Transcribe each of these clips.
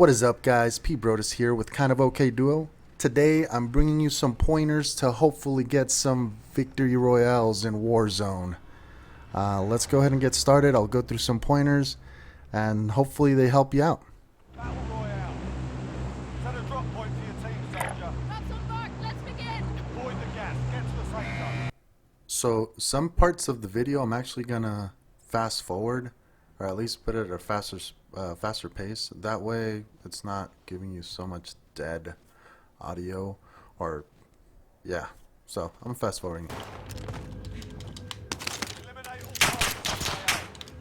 What is up, guys? P Brodus here with Kind of OK Duo. Today I'm bringing you some pointers to hopefully get some victory royales in Warzone. Let's go ahead and get started. I'll go through some pointers and hopefully they help you out. Battle Royale. Set a drop point for your team, soldier. Cops on board, let's begin! Avoid the gas. Get to the safe zone. So some parts of the video I'm actually gonna fast forward, or at least put it at a faster pace. That way it's not giving you so much dead audio, or yeah. So I'm fast forwarding it. Eliminate all targets on Royale.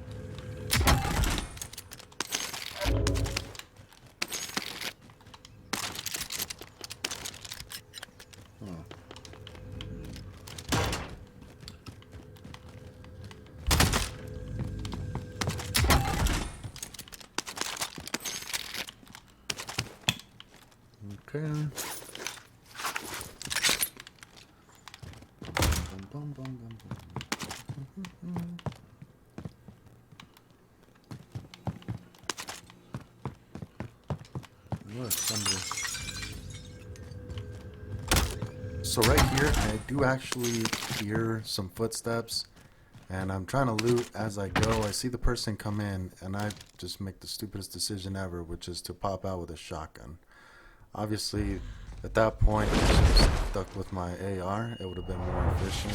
Okay. Bum, bum, bum, bum, bum. Look, somebody. So right here, I do actually hear some footsteps, and I'm trying to loot as I go. I see the person come in, and I just make the stupidest decision ever, which is to pop out with a shotgun. Obviously, at that point, I should have stuck with my AR. It would have been more efficient,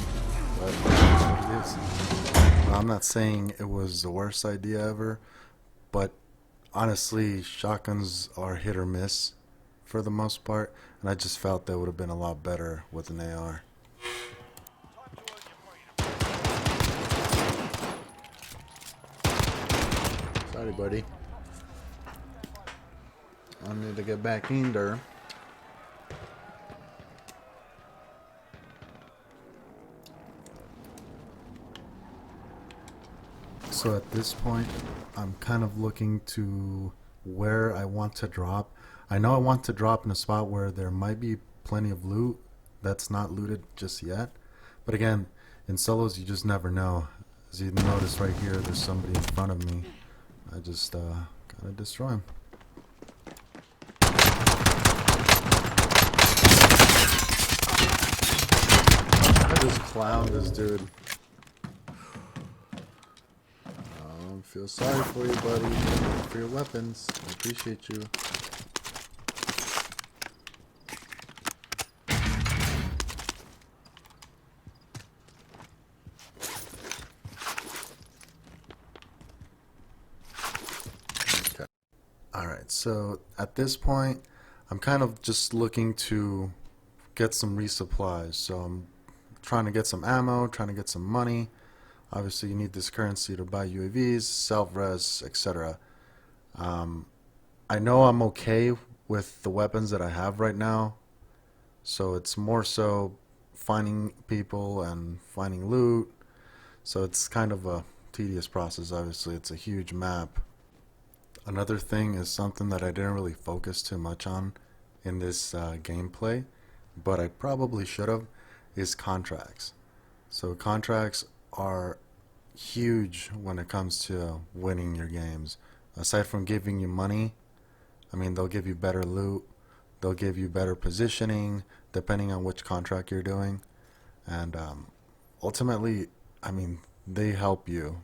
but it is what it is. I'm not saying it was the worst idea ever, but honestly, shotguns are hit or miss for the most part, and I just felt that would have been a lot better with an AR. Sorry, buddy. I need to get back in there. So at this point, I'm kind of looking to where I want to drop. I know I want to drop in a spot where there might be plenty of loot that's not looted just yet. But again, in solos, you just never know. As you notice right here, there's somebody in front of me. I just gotta destroy him. I just clowned this dude. I feel sorry for you, buddy. For your weapons. I appreciate you. Okay. Alright, so at this point, I'm kind of just looking to get some resupplies. So I'm trying to get some ammo, trying to get some money. Obviously, you need this currency to buy UAVs, self-res, etc. I know I'm okay with the weapons that I have right now, so it's more so finding people and finding loot. So it's kind of a tedious process. Obviously, it's a huge map. Another thing is something that I didn't really focus too much on in this gameplay, but I probably should have, is contracts. So contracts are huge when it comes to winning your games. Aside from giving you money, I mean, they'll give you better loot, they'll give you better positioning depending on which contract you're doing, and ultimately, I mean, they help you.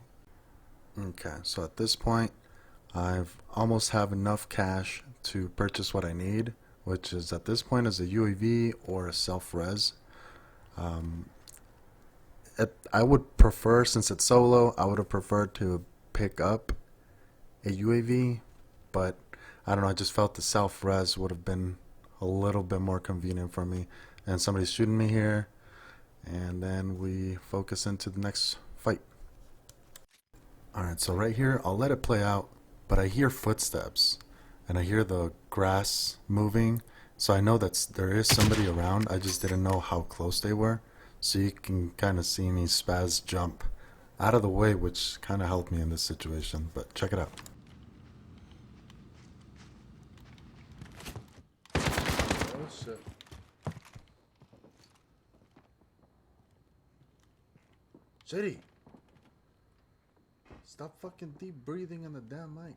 Okay, so at this point, I've almost have enough cash to purchase what I need, which is at this point is a UAV or a self-res. I would prefer, since it's solo, I would have preferred to pick up a UAV, but I don't know, I just felt the self-res would have been a little bit more convenient for me. And somebody's shooting me here, and then we focus into the next fight. Alright, so right here, I'll let it play out, but I hear footsteps, and I hear the grass moving, so I know that there is somebody around. I just didn't know how close they were. So you can kind of see me spaz jump out of the way, which kind of helped me in this situation. But check it out. Oh shit. JD! Stop fucking deep breathing in the damn mic.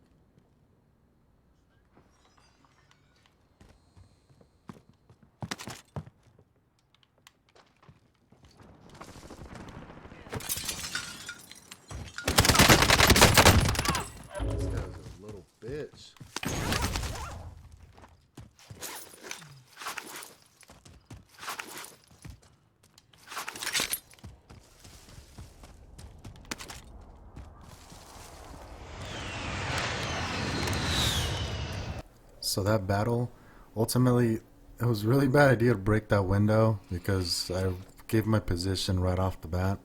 So that battle, ultimately, it was a really bad idea to break that window because I gave my position right off the bat,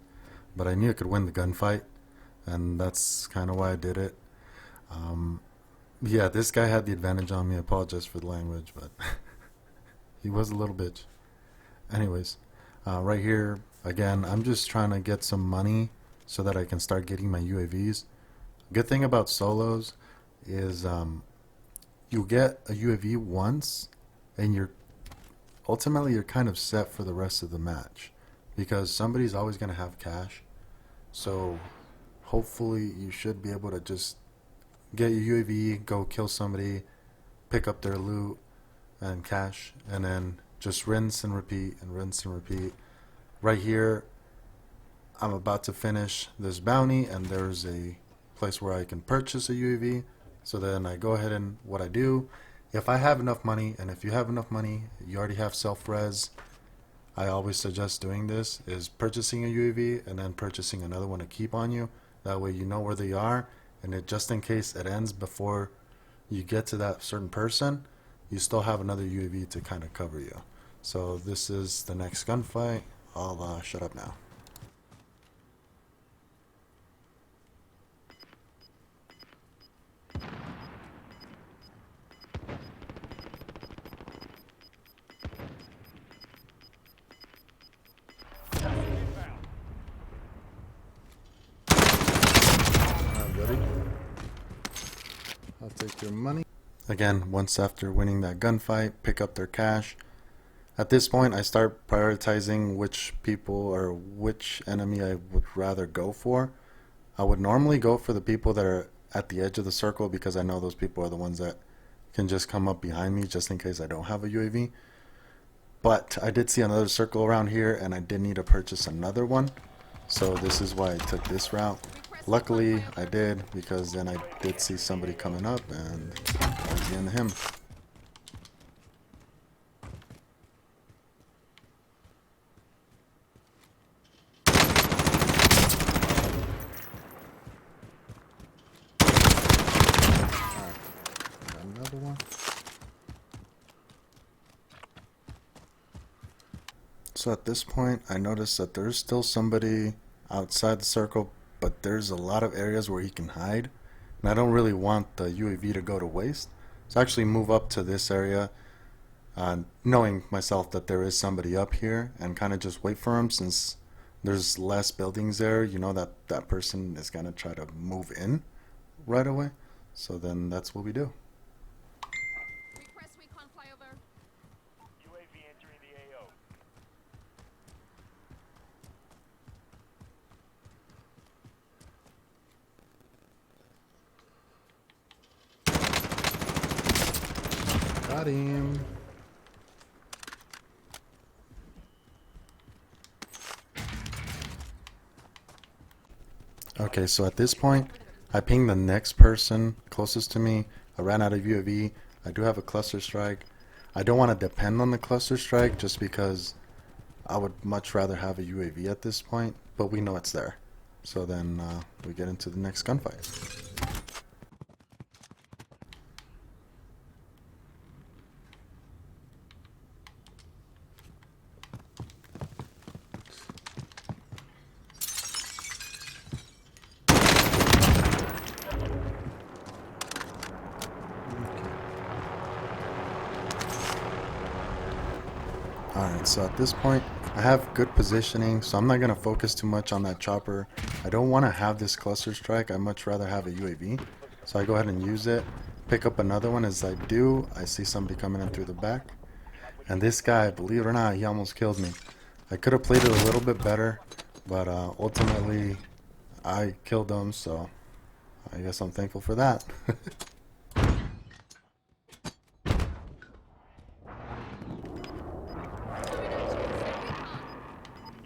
but I knew I could win the gunfight, and that's kind of why I did it. Um, yeah, this guy had the advantage on me. I apologize for the language, but he was a little bitch. Anyways, right here, again, I'm just trying to get some money so that I can start getting my UAVs. Good thing about solos is you get a UAV once, and you're kind of set for the rest of the match because somebody's always going to have cash. So hopefully you should be able to just get your UAV, go kill somebody, pick up their loot and cash, and then just rinse and repeat and rinse and repeat. Right here, I'm about to finish this bounty, and there's a place where I can purchase a UAV. So then I go ahead and what I do, if I have enough money, and if you have enough money, you already have self-res, I always suggest doing this, is purchasing a UAV and then purchasing another one to keep on you. That way you know where they are, and it, just in case it ends before you get to that certain person, you still have another UAV to kind of cover you. So this is the next gunfight. I'll shut up now. Inbound. Alright, buddy. I'll take your money. Again, once after winning that gunfight, pick up their cash. At this point, I start prioritizing which people or which enemy I would rather go for. I would normally go for the people that are at the edge of the circle because I know those people are the ones that can just come up behind me just in case I don't have a UAV. But I did see another circle around here, and I did need to purchase another one. So this is why I took this route. Luckily, I did, because then I did see somebody coming up, and I was into him. Another one. So at this point, I noticed that there's still somebody outside the circle, but there's a lot of areas where he can hide, and I don't really want the UAV to go to waste. So I actually move up to this area, knowing myself that there is somebody up here, and kind of just wait for him since there's less buildings there. You know that that person is going to try to move in right away. So then that's what we do. Request recon flyover. UAV entering the AO. Got him. Okay, so at this point, I ping the next person closest to me. I ran out of UAV. I do have a cluster strike. I don't want to depend on the cluster strike just because I would much rather have a UAV at this point, but we know it's there. So then we get into the next gunfight. Alright, so at this point, I have good positioning, so I'm not going to focus too much on that chopper. I don't want to have this cluster strike. I'd much rather have a UAV. So I go ahead and use it, pick up another one. As I do, I see somebody coming in through the back. And this guy, believe it or not, he almost killed me. I could have played it a little bit better, but ultimately, I killed him, so I guess I'm thankful for that.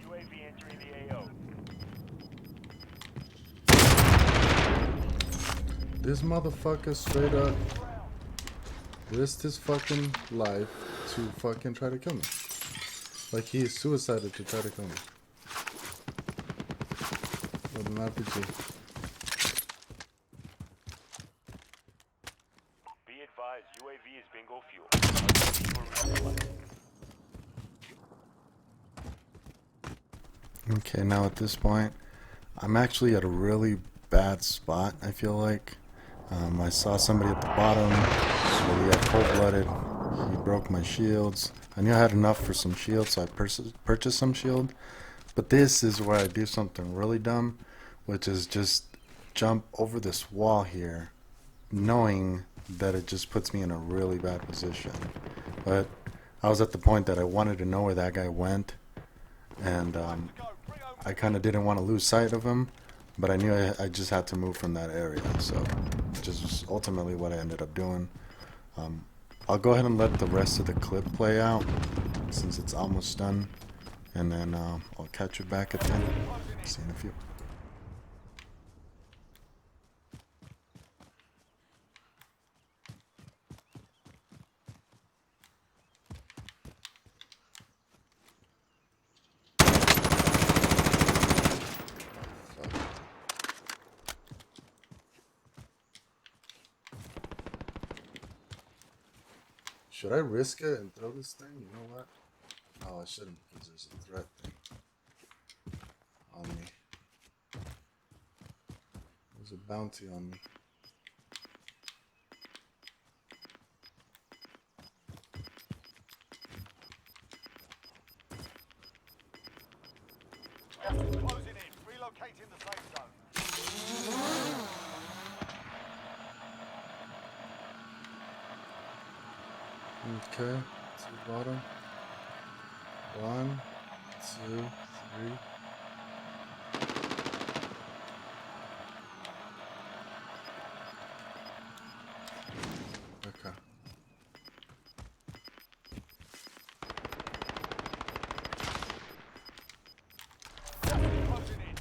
UAV entering the AO. This motherfucker straight up risked his fucking life to fucking try to kill me. Like he is suicided to try to kill me. With an RPG. Be advised, UAV is being Okay, now at this point, I'm actually at a really bad spot, I feel like. I saw somebody at the bottom, so he had cold-blooded. He broke my shields. I knew I had enough for some shields, so I purchased some shield. But this is where I do something really dumb, which is just jump over this wall here, knowing that it just puts me in a really bad position. But I was at the point that I wanted to know where that guy went, and I kind of didn't want to lose sight of him, but I knew I just had to move from that area, so which is ultimately what I ended up doing. Um, I'll go ahead and let the rest of the clip play out since it's almost done, and then I'll catch you back at the end. See you in a few. Should I risk it and throw this thing? You know what? Oh, I shouldn't because there's a threat thing on me. There's a bounty on me. Closing in. Relocating the safe zone. Okay, to the bottom. 1, 2, 3. Okay. Closing in.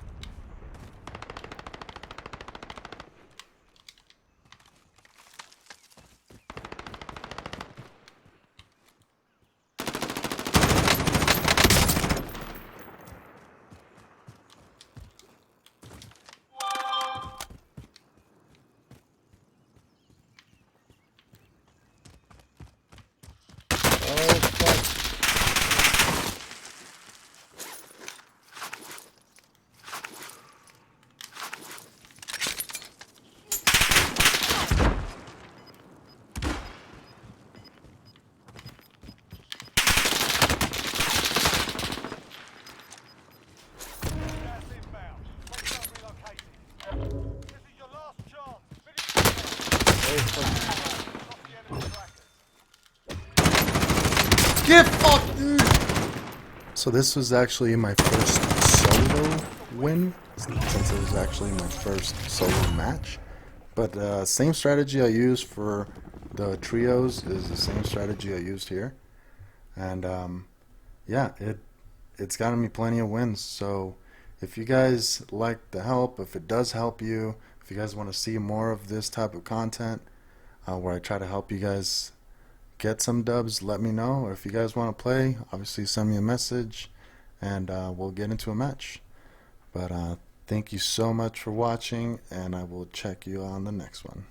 Oh, fuck. Gas inbound. Safe zone relocated. This is your last chance. Finish the job. Stop the enemy trackers. Get fucked, dude! So this was actually my first solo win, since it was actually my first solo match. But same strategy I used for the trios is the same strategy I used here. And yeah, it's gotten me plenty of wins. So if you guys like the help, if it does help you, if you guys want to see more of this type of content where I try to help you guys get some dubs, let me know. Or if you guys want to play, obviously send me a message and we'll get into a match. But thank you so much for watching, and I will check you on the next one.